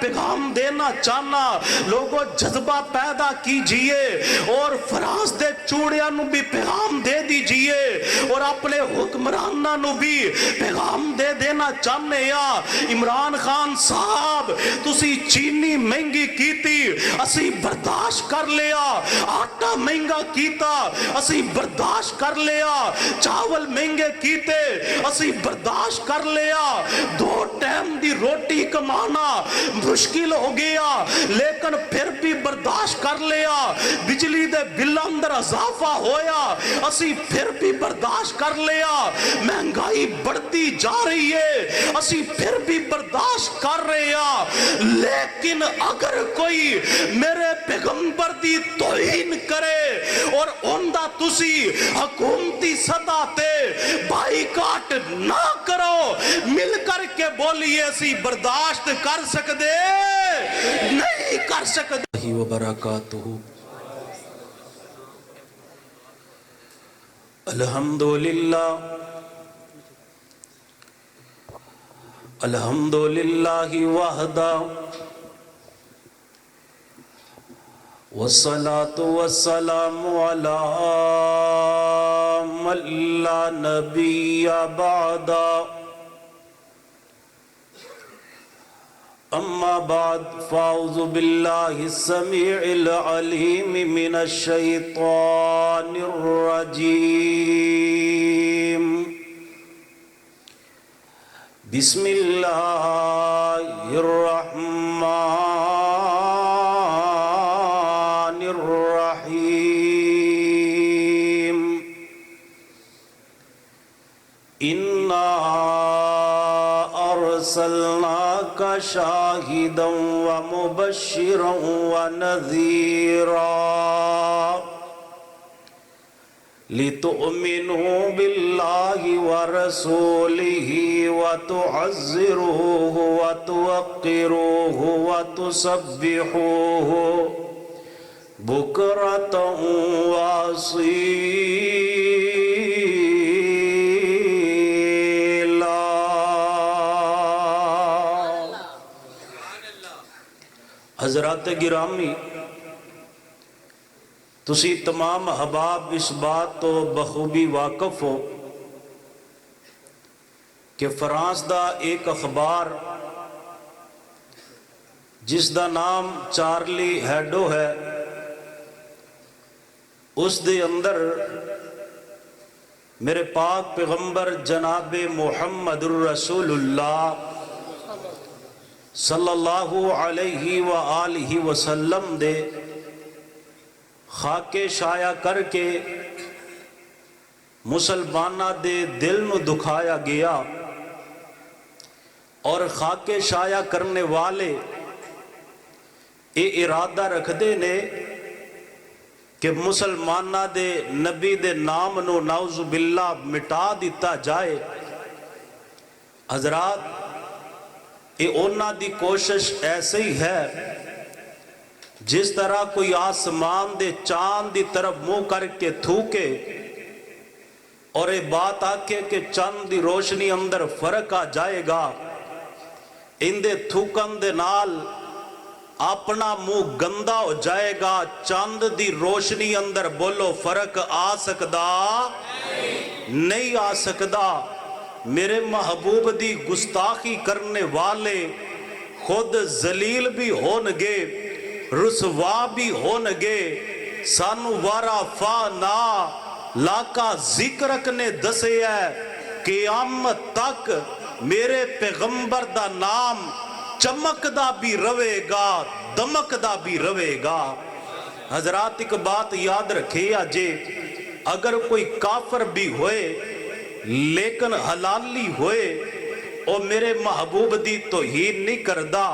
پیغام دینا چاہنا لوگوں جذبہ پیدا کیجئے اور فراز دے چوڑیاں نو بھی پیغام دے دیجئے اور اپنے حکمرانہ نو بھی پیغام دے دینا چاہنے یا عمران خان صاحب تسی چینی مہنگی کیتی اسی برداشت کر لیا، آٹا مہنگا کیتا اسی برداشت کر لیا، چاول مہنگے کیتے اسی برداشت کر لیا، 2 ٹائم دی روٹی کمانا مشکل ہو گیا لیکن پھر بھی برداشت کر لیا، بجلی دے بل اندر اضافہ ہویا اسی پھر بھی برداشت کر لیا، مہنگائی بڑھتی جا رہی ہے اسی پھر بھی برداشت کر رہے ہیں، لیکن اگر کوئی میرے پیغمبر دی توہین کرے اور اندہ تسی حکومتی سطح تے بائی کاٹ نہ کرو مل کر کے بولیے اسی برداشت کر سکتے نہیں کر سکتے وبرکاتہ۔ الحمدللہ الحمدللہ وحدہ والصلاة والسلام علی من لا نبی بعدا، اما بعد فاعوذ باللہ السمیع العلیم من الشیطان الرجیم، بسم اللہ الرحمن الرحیم، اِنَّا أرسلناك شاهدا ومبشرا ونذيرا لتؤمنوا بالله ورسوله وتعزروه وتوقروه وتسبحوه بكرة وأصيلا۔ حضرات گرامی، تسی تمام احباب اس بات تو بخوبی واقف ہو کہ فرانس دا ایک اخبار جس دا نام چارلی ہیڈو ہے، اس دے اندر میرے پاک پیغمبر جناب محمد الرسول اللہ صلی اللہ علیہ وآلہ وسلم دے خاکے شائع کر کے مسلمانہ دے دل نو دکھایا گیا، اور خاکے شائع کرنے والے اے ارادہ رکھ دے نے کہ مسلمانہ دے نبی دے نام نو نعوذ باللہ مٹا دیتا جائے۔ حضرات، اے اونا دی کوشش ایسے ہی ہے جس طرح کوئی آسمان دے چاند دی طرف منہ کر کے تھوکے اور یہ بات آکے کہ چند دی روشنی اندر فرق آ جائے گا، ان دے تھوکن دے نال اپنا منہ گندا ہو جائے گا، چند دی روشنی اندر بولو فرق آ سکدا نہیں آ سکدا۔ میرے محبوب دی گستاخی کرنے والے خود ذلیل بھی ہونگے، رسوا بھی ہونگے، سانو وارا فانا لاکا ذکرک نے دسے ہے قیامت تک میرے پیغمبر دا نام چمک دا بھی روے گا، دمک دا بھی روے گا۔ حضرات ایک بات یاد رکھے آجے، اگر کوئی کافر بھی ہوئے لیکن حلالی ہوئے اور میرے محبوب دی توہین نہیں کردہ،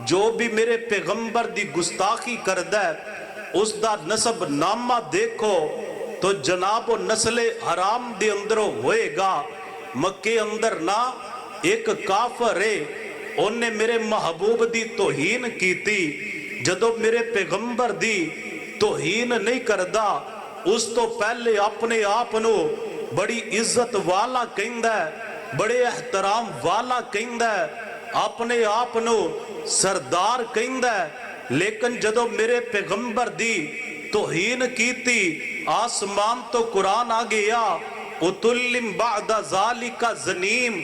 جو بھی میرے پیغمبر دی گستاخی کردہ ہے اس دا نسب نامہ دیکھو تو جناب و نسل حرام دی اندروں ہوئے گا۔ مکے اندر نہ ایک کافر ہے، انہیں میرے محبوب دی توہین کی تھی، جدو میرے پیغمبر دی توہین نہیں کردہ اس تو پہلے اپنے آپنو بڑی عزت والا کہندہ ہے، بڑے احترام والا کہندہ ہے، अपने आप नू सरदार कहंदा है, लेकिन जदों मेरे पैगंबर दी तौहीन कीती, आसमान तो कुरान आ गया, उतुल्लिम बादा ज़ालिका ज़नीम।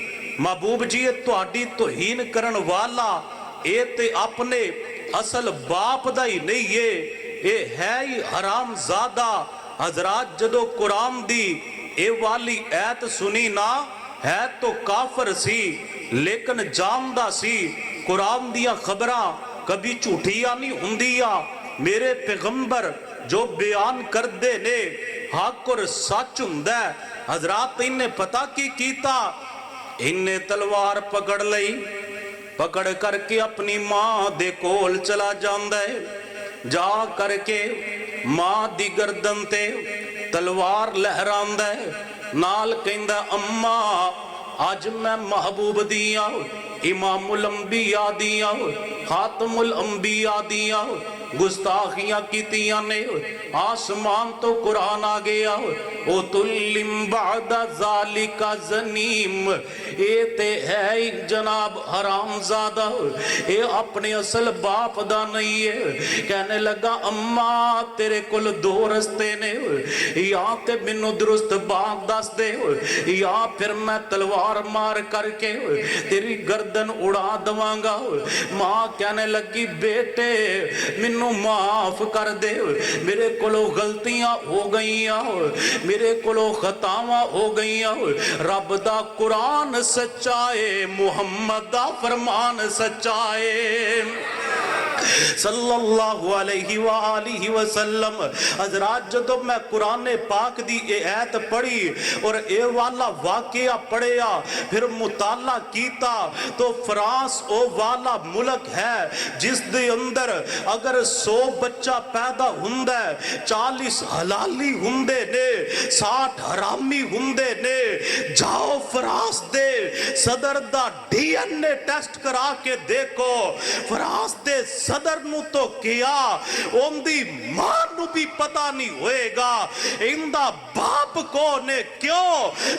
महबूब जी ये तुहाडी तौहीन करन वाला ये ते अपने असल बाप दा ही नहीं है, ये है ही हराम ज़ादा। हजरात जदों कुरान दी ए वाली ऐत सुनी ना, है तो काफर सी लेकिन जानदा सी कुरान दिया खबरां कभी झूठियां नहीं हुंदियां। मेरे पैगंबर जो बयान करदे ने हक और सच हुंदा है। हजरात इन्हें पता की कीता, इन्हें तलवार पकड़ लई, पकड़ करके अपनी मां दे कोल चला जांदा है, जा करके मां दी गर्दन ते तलवार लहरांदा है, नाल कहंदा अम्मा आज मैं महबूब दिया, इमामुल अंबिया दिया, खातमुल अंबिया दिया गुस्ताखियां कीतियां ने, आसमान तो कुरान आ गया, ओ तुल्लिम बादा ज़ालिका ज़नीम। ये ते है ही जनाब हरामज़ादा, ये अपने असल बाप दा नहीं है। कहने लगा अम्मा तेरे कोल दो रस्ते ने, या ते मैनू दुरुस्त बात दस दे, या फिर मैं तलवार मार करके तेरी गर्दन उड़ा दवांगा। मां कहने लगी बेटे मैनू माफ कर दे, मेरे कोलों गलतियां हो गईयां, मेरे कोलों खतावां हो गईयां। रब दा कुरान सच्चा है, मुहम्मद दा फरमान सच्चा है सल्लल्लाहु अलैहि वालिहि वसल्लम। हजरात जदों मैं कुरान पाक दी ए ऐत पढ़ी और ए वाला वाकया पढ़िया, फिर मुताला कीता, तो फ्रांस ओ वाला मुल्क है जिस दे अंदर अगर 100 बच्चा पैदा हुंदा है, 40 हलाली हुंदे ने, 60 हरामी हुंदे ने। जाओ फ्रांस दे सदर दा DNA टेस्ट करा के देखो, फ्रांस दे सदर नू तो किया ओंदी मां नू भी पता नहीं होएगा इंदा बाप कौन है। क्यों?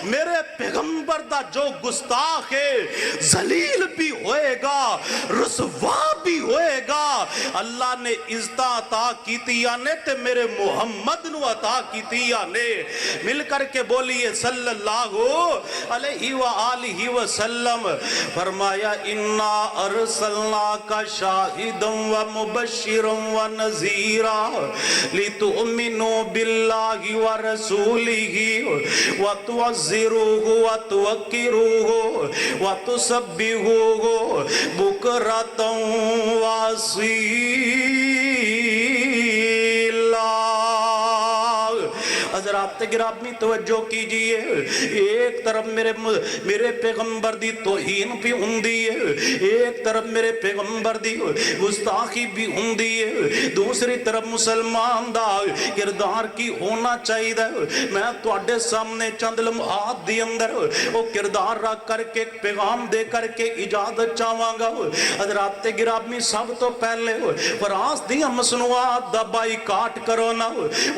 मेरे पैगंबर दा जो गुस्ताख है जलील भी होएगा, रुसवा भी होएगा। अल्लाह ने इज्जत अता कीतिया ने ते मेरे मुहम्मद नू अता कीतिया ने। मिल करके बोलिए सल्लल्लाहु अलैहि व आलिहि वसल्लम। फरमाया इन्ना अरसलना का शाहिदम व मुबश्शिरम व नज़ीरा लितुमिनु बिल्लाहि व रसूलिहि व तुअज़्ज़िरूहु व तुवक्किरूहु व तुसब्बिहुहु बुकरतम व असीला। हज़रात गिरामी तवज्जो कीजिए, एक तरफ मेरे पैगंबर दी तौहीन भी हुंदी है, एक तरफ मेरे पैगंबर दी गुस्ताखी भी हुंदी है, दूसरी तरफ मुसलमान दा किरदार की होना चाहिए। मैं तुहाडे सामने चंद लम्हात दे अंदर वो किरदार रख करके पैगाम दे करके इजाजत चाहांगा। हज़रात गिरामी सब तो पहले फ्रांस दी मसनूआत दा बाईकाट करो ना,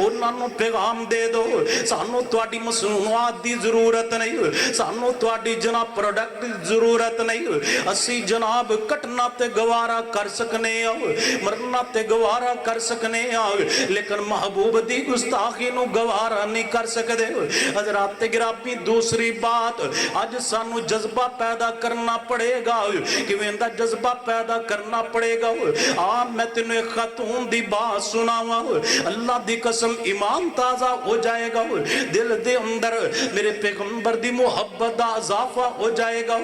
उन्हां नूं पैगाम दे दो सानू तुहाडी मसनूआत दी जरूरत नहीं, सानू तुहाडी जनाब प्रोडक्ट दी जरूरत नहीं। असी जनाब कटना ते गवारा कर सकने आ, मरना ते गवारा कर सकने आ, लेकिन महबूब दी गुस्ताखी नू गवारा नहीं कर सकदे। हज़रात गिरामी दूसरी बात, अज सानू जज्बा पैदा करना पड़ेगा। किवें दा जज्बा पैदा करना पड़ेगा? आ मैं तैनूं एक खातून दी बात सुनावां, अल्लाह दी कसम ईमान ताजा हो जाएगा, दिल दे अंदर मेरे पैगंबर दी मुहब्बत दा इजाफा हो जाएगा,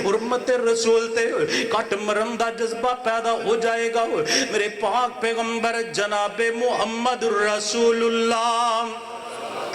उम्मत रसूल ते कट मरन दा जज्बा पैदा हो जाएगा। मेरे पाक पैगंबर जनाबे मुहम्मद रसूलुल्लाह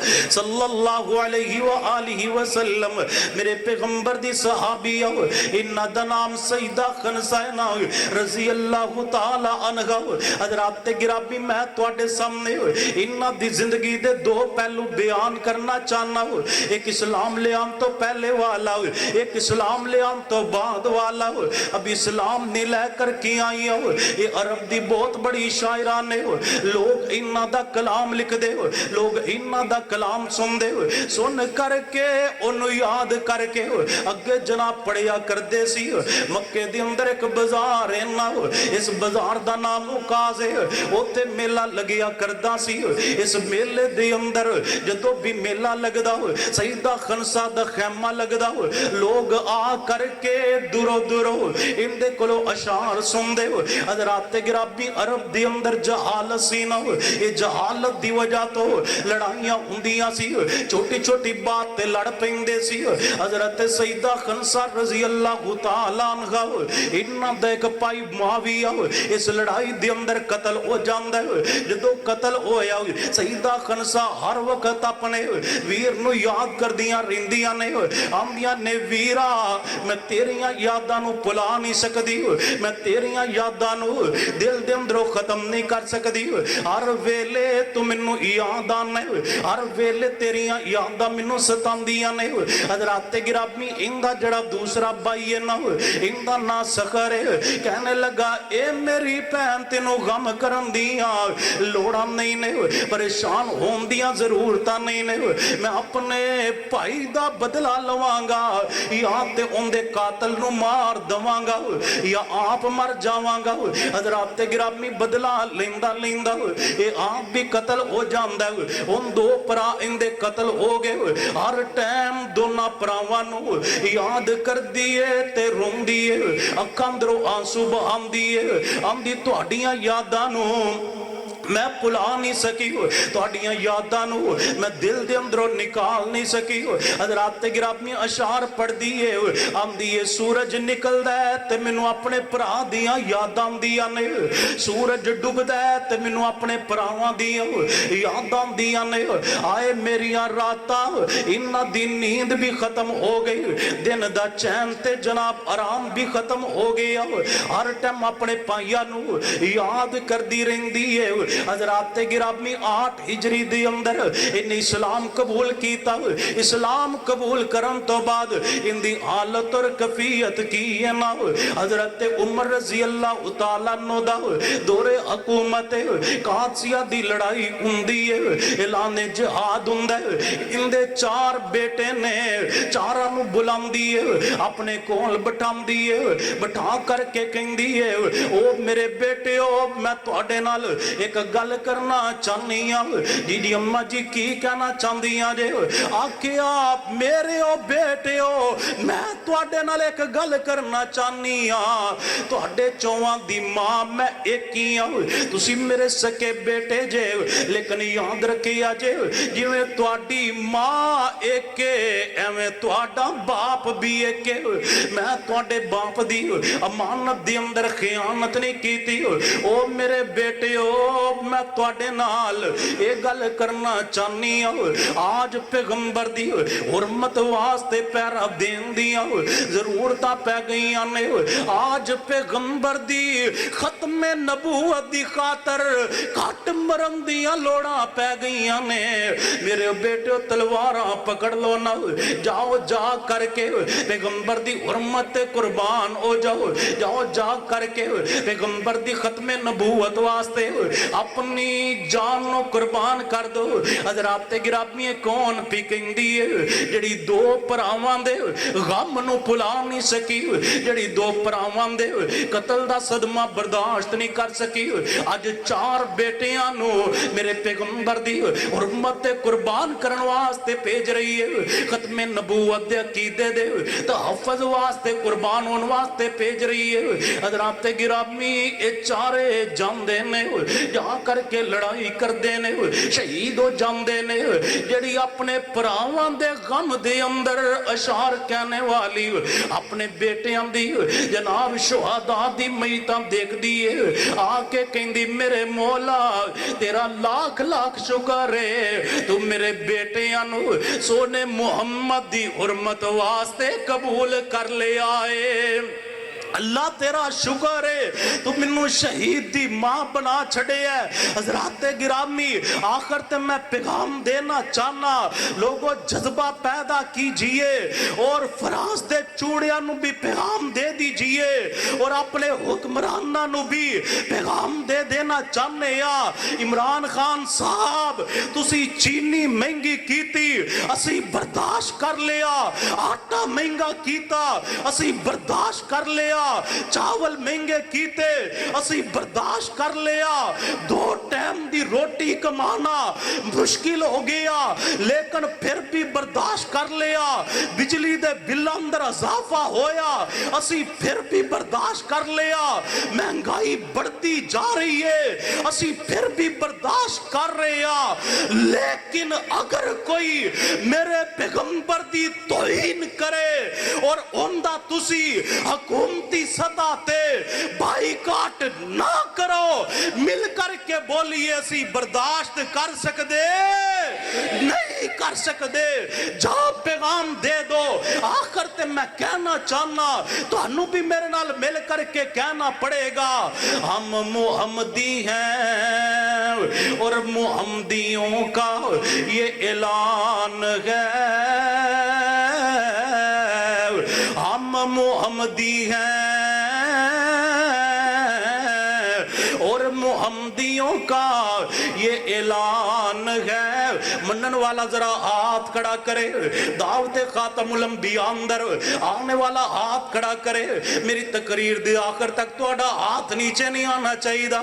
सल्लल्लाहु अलैहि व आलिहि वसल्लम मेरे पैगंबर दी सहाबिया, इन्ना दा नाम सईदा खनसैना रजी अल्लाह तआला अनहा। हज़रात गिरामी मैं तुहाडे सामने इन्ना दी जिंदगी दे दो पहलू बयान करना चाहना, एक इस्लाम ले आन तो पहले वाला, एक इस्लाम ले आन तो बाद वाला। अब इस्लाम नहीं लेकर के आई हो, ये अरब दी बहुत बड़ी शायरा ने, लोग इन्ना दा कलाम लिख दे, लोग इन्ना दा कलाम सुनते हो, सुन करके उन्होंने याद करके अगे जनाब पढ़िया करते सी। मक्के दे अंदर एक बाजार है ना, इस बाजार का नाम उकाज है, उत्थे मेला लगिया करता सी। इस मेले दे अंदर जदों भी मेला लगदा हो, सईदा खनसा दा खैमा लगदा हो, लोग आ करके दूरों दूरों इनदे कोलों अशार सुनदे हो। हज़रात गिरामी अरब दे अंदर जहालत सी ना, ये जहालत दी वजह तो लड़ाइयां हुंदियां सी, छोटी छोटी बात ते लड़ पैंदे सी। हज़रत सईदा खनसा रज़ी अल्लाह तआला अन्हा इन्हां दा एक भाई मुआविया इस लड़ाई दे अंदर कतल हो जांदा है। जदों कतल होया सईदा खनसा हर वक्त अपने वीर नूं याद करदियां रहिंदियां ने, आंदियां ने वीरा मैं तेरियां यादां नूं भुला नहीं सकदी, मैं तेरियां यादां नूं दिल दे अंदरों खत्म नहीं कर सकदी। हर वेले तू मैनूं याद आना, हर वेले तेरियां यादां मैनूं सतांदियां ने। हज़रात गिरामी इंदा जड़ा दूसरा भाई है ना, इंदा ना सखर है, कहने लगा ए मेरी भैन तेनों गम करन दियां लोड़ां नहीं ने, परेशान होण दियां जरूरतां नहीं ने, मैं अपने भाई दा बदला लवांगा या ते उनदे कातल नूं मार दवांगा या आप मर जावांगा। हज़रात गिरामी बदला लेंदा लेंदा ये आप भी कतल हो जांदा, उन दो भरा इंदे कतल हो गए। हर टाइम दोनों भरावां नूं याद करदी है ते रोंदी है, अखां अंदरों आंसू बहांदी है, आंदी तुहाडीआं यादां नूं मैं भुला नहीं सकी, तुहाडीआं यादां नूं मैं दिल दे अंदरों निकाल नहीं सकी। हज़रात गिरामी अशार पढ़दी है, आंदी है सूरज निकलदा है ते मैनूं अपने भरा दियां यादां आंदियां ने, सूरज डुबदा है ते मैनूं अपने भरावां दियां यादां आंदियां ने। आए मेरियां रातां इन्हां दी नींद भी खत्म हो गई, दिन दा चैन ते जनाब आराम भी खत्म हो गया, हर टाइम अपने भाइयां नूं याद करदी रहिंदी है। हज़रात गिरामी 8 हिजरी दे अंदर इन्हें इस्लाम कबूल कीता। इस्लाम कबूल करन तो बाद इनदी हालत और कैफियत की है ना, हज़रत उमर रज़ी अल्लाह तआला अन्हु दा दौरे हुकूमत कादसिया दी लड़ाई हुंदी है, ऐलान जिहाद हुंदा है। इनदे 4 बेटे ने, चारां नूं बुलांदी है, अपने कोल बिठांदी है, बिठा करके कहंदी है ओ मेरे बेटे ओ मैं तुहाडे नाल एक गल करना चाहनी हूं। जी अम्मा जी की कहना चाहदियां जे? आखिया मेरे ओ बेटे ओ मैं तुहाडे नाल एक गल करना चाहनी हां, तुहाडे चौवां दी मां मैं एक ही हां, तुसी मेरे सके बेटे जे, लेकिन याद रखिया जे जिवें तुहाडी मां एक एवें तुहाडा बाप भी एक। मैं तुहाडे बाप दी अमानत दे अंदर खियानत नहीं कीती। ओ मेरे बेटे ओ मैं तुहाडे नाल ये गल करना चाहनी हूं, आज पैगंबर दी हुरमत वास्ते पैरा देन दियां जरूरतां पै गईयां ने। आज पैगंबर दी खत्मे नबूवत दी खातर घट मरन दियां लोड़ां पै गईयां ने। मेरे बेटे तलवारां पकड़ लो ना, जाओ जा करके पैगंबर दी हुरमत ते कुर्बान हो जाओ, जाओ जा करके पैगंबर दी खत्मे नबूवत वास्ते अपनी जान नो कुर्बान कर दो। हज़रात गिरामी कौन पी कहंदी है जिहड़ी दो भरावां दे गम नूं भुला नहीं सकी, जिहड़ी दो भरावां दे कतल दा सदमा बर्दाश्त नहीं कर सकी, अज 4 बेटियां नूं मेरे पैगंबर दी हुरमत ते कुर्बान करन वास्ते भेज रही है, खत्मे नबूवत दे अकीदे दे तहफ़्फ़ुज़ वास्ते कुर्बान होने वास्ते भेज रही है। हज़रात गिरामी ये चारे जांदे ने, जा करके लड़ाई करते ने, शहीद हो जाते ने। जिहड़ी अपने भरावां दे गम दे अंदर अशार कहने वाली अपने बेटियां दी जनाब शुहदा दी मईतां देखदी है, आके कहंदी मेरे मौला तेरा लाख लाख शुक्र है तू मेरे बेटियां नूं सोने मुहम्मद दी हुरमत वास्ते कबूल कर लिया है। اللہ تیرا شکر ہے تو منو شہید دی ماں بنا چھڑے ہے۔ حضرات گرامی آخر تے میں پیغام دینا چاہنا، لوگوں جذبہ پیدا کیجئے اور فراز دے چوڑیاں نو بھی پیغام دے دیجئے اور اپنے حکمرانہ نو بھی پیغام دے دینا چاہنے یا عمران خان صاحب تسی چینی مہنگی کیتی اسی برداشت کر لیا، آٹا مہنگا کیتا اسی برداشت کر لیا، چاول مہنگے کیتے اسی برداشت کر لیا، 2 ٹائم دی روٹی کمانا مشکل ہو گیا لیکن پھر بھی برداشت کر لیا، بجلی دے بل اندر اضافہ ہویا اسی پھر بھی برداشت کر لیا، مہنگائی بڑھتی جا رہی ہے اسی پھر بھی برداشت کر رہے ہیں، لیکن اگر کوئی میرے پیغمبر دی توہین کرے اور اندہ تسی حکومتی سطح تے بائیکاٹ نہ کرو، مل کر کے بولیے اسی برداشت کر سکتے نہیں کر سکتے، جا پیغام دے دو۔ آخر تے میں کہنا چاہنا تو انہوں بھی میرے نال مل کر کے کہنا پڑے گا، ہم محمدی ہیں اور محمدیوں کا یہ اعلان ہے، ہم محمدی ہیں اور محمدیوں کا یہ اعلان ہے۔ منن والا ذرا ہاتھ کھڑا کرے، دعوت خاتم الانبیاء اندر آنے والا ہاتھ کھڑا کرے، میری تقریر دے آخر تک توڑا ہاتھ نیچے نہیں آنا چاہیے دا،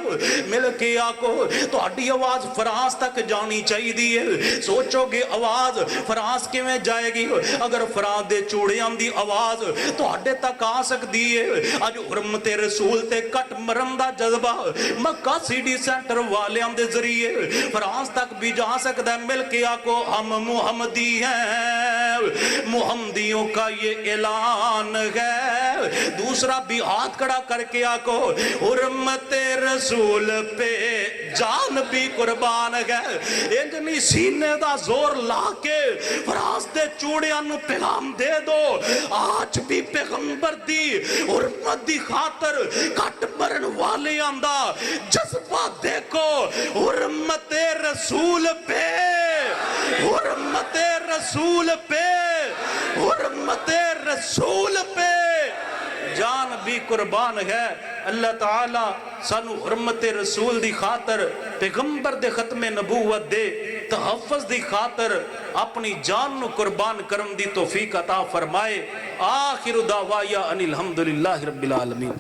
مل کے آکو تو اڈی آواز فرانس تک جانی چاہیے دی، سوچو گے آواز فرانس کے میں جائے گی، اگر فرانس دے چوڑے آن دی آواز تو اڈے تک آ سکتی ہے، آج حرمت رسول تے کٹ مرم دا جذبہ مکہ سی ڈی سینٹر والے آن دے ذریعے فرانس تک بھی جا سکتا ہے، مل کے آکو ہم محمدی ہیں، محمدیوں کا یہ اعلان ہے، دوسرا بھی ہاتھ کھڑا کر کے آکو حرمت رسول پہ جان بھی قربان ہے، انجنی سینے دا زور لا کے فرانس دے چوڑیاں نو پیغام دے دو، آج بھی پیغمبر دی حرمت دی خاطر کٹ مرن والے آندہ جذبہ دیکھو، حرمت رسول پہ حرمت رسول پہ حرمت رسول پہ جان بھی قربان ہے۔ اللہ تعالیٰ سانو حرمت رسول دی خاطر پیغمبر دے ختم نبوت دے تحفظ دی خاطر اپنی جان نو قربان کرم دی توفیق عطا فرمائے۔ آخر دعوایا ان الحمدللہ رب العالمین۔